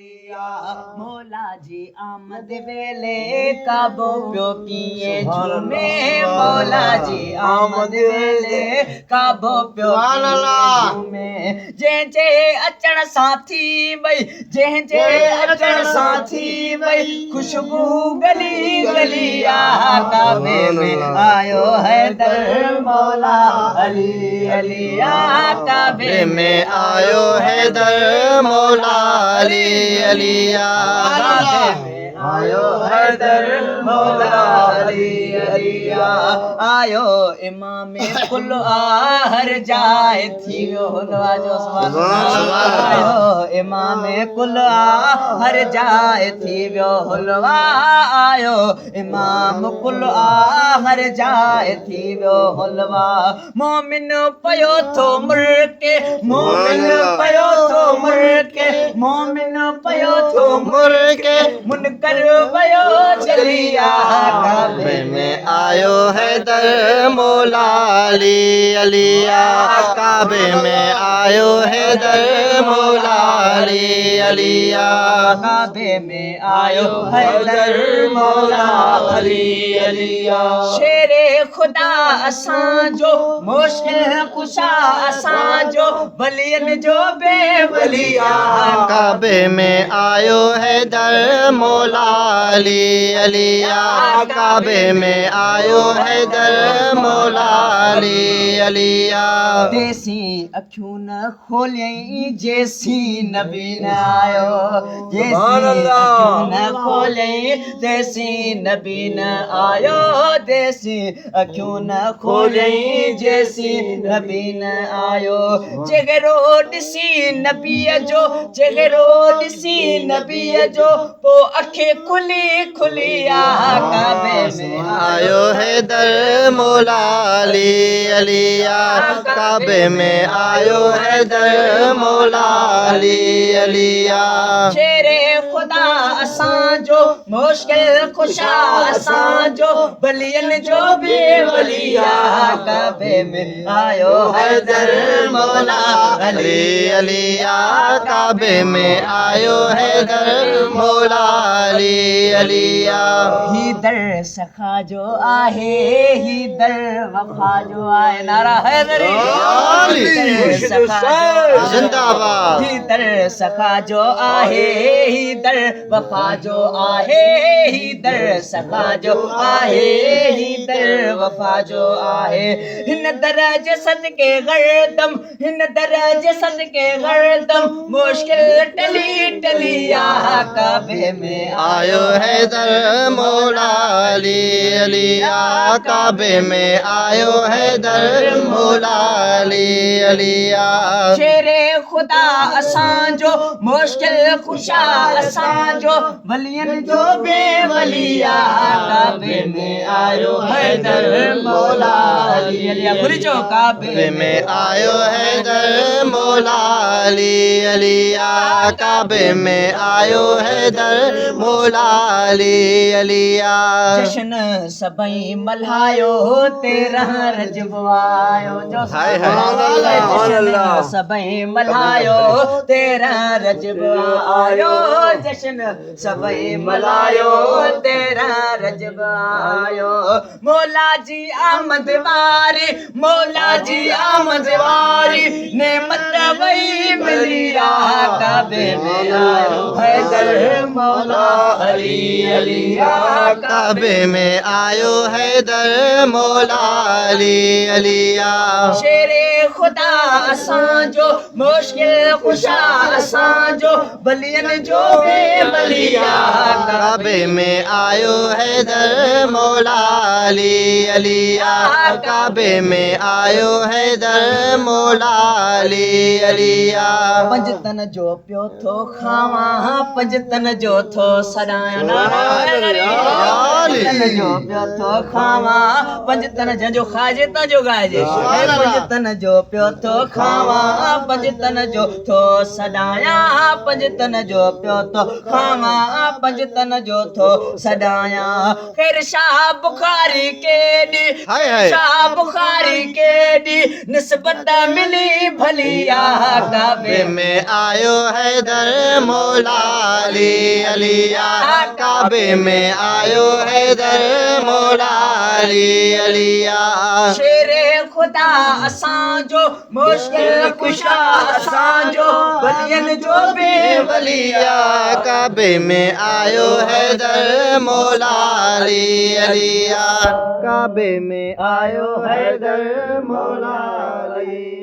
मौला जी आमद वेले काबो पियो किए झूमे मौला जी आमद वेले काबो पियो झूमे जंहिंजे अचण सां थी वई जंहिंजे अचण सां थी वई खुशबू गली गली काबे में आयो हैदर मौला अली अली काबे में आयो हैदर मौला अली अलिया आयो हैदर मौला अली अलिया आयो इमाम कुल हर जाए थी वियो आयो इमाम कुल हर जाए थी वियो हुलवा आयो इमाम कुल हर जाए थी वियो हुलवा मोमिन पयो थो मुर्के मोमिन पयो थो मुर्के मोमिन पयो थो मुर्के मुनकर वयो चलिया काबे में आयो हैदर मौला अली अलिया काबे में आयो हैदर मौला अली अलिया काबे में आयो हैदर मौला अली अलिया शेरे खुदा असांजो मुश्किल कुशा असांजो बलियन जो बेवलिया काबे में आयो हैदर मौला अली अलिया काबे में आयो हैदर मौला अली अलिया देसी अखियूं न खोलियईं जेसी नबी न आयो जेसी अखियूं न खोलियईं देसी नबी न आयो देसी अखियूं न खोलियईं जेसी नबी न आयो चेहरो ॾिसी नबीअ जो चेहरो ॾिसी नबीअ जो पो अखे खुली खुली काबे में आयो हैदर मौला अली अलिया काबे में आयो हैदर मौला अली अलिया शेरे खुदा असांजो मुश्किल कुशा असांजो बलियन जो बेवलिया काबे में आयो हैदर मौला अली अलिया काबे में आयो हैदर मौला अली अलिया ही दर सखा जो आहे ही दर वफा जो आहे नारा हैदरी जिंदाबाद ही दर सखा जो आहे ही दर वफा जो आहे ही दर सखा जो आहे ही दर वफा जो आहे हिन दरज सदके गरदम हिन दरज सदके गरदम मुश्किल टली टली काबे में आयो हैदर मौला अली अलिया काबे में आयो हैदर मौला अली अलिया शेरे खुदा असांजो मुश्किल कुशा असांजो वलियन जो बेवलिया काबे में आयो हैदर मौला अली अलिया भूली जो काबे में आयो हैदर मौला अली अलिया काबे में आयो हैदर मौला अली अलिया जश्न सभई मल्हायो तेरह रजब आयो जो जश्न सभई मल्हायो तेरह रजब आयो जश्न सभई मल्हायो तेरह रजब आयो मौला जी आमद वारी मौला जी आमद वारी नेमत वही मिलिया काबे में आयो हैदर मौला अली अलिया काबे में आयो हैदर मौला अली अलिया शेरे खुदा असांजो मुश्किल कुशा असांजो बलियन जो बेवलिया काबे में आयो हैदर मौला अली अलिया काबे में आयो हैदर मौला अली अलिया पंजतन जो पियो थो खावां पंजतन जो थो सॾायां तन जो पियो थो खावां पंज तन जंहिंजो खाइजे तंहिंजो ॻाइजे पंज तन जो पियो थो खावां पंज तन जो थो सॾायां पंज तन जो पियो थो खावां पंज तन जो थो सॾायां ख़ैर शाह बुखारी केॾी हाय हाय शाह बुखारी केॾी निस्बत मिली भली आहे काबे में आयो हैदर मौला अली अली या काबे में आयो हैदर मौला अली अली या शेरे खुदा असांजो मुश्किल कुशा असांजो बलियन जो वलिया काबे में आयो हैदर मौला अली अली या काबे में आयो हैदर मौला अली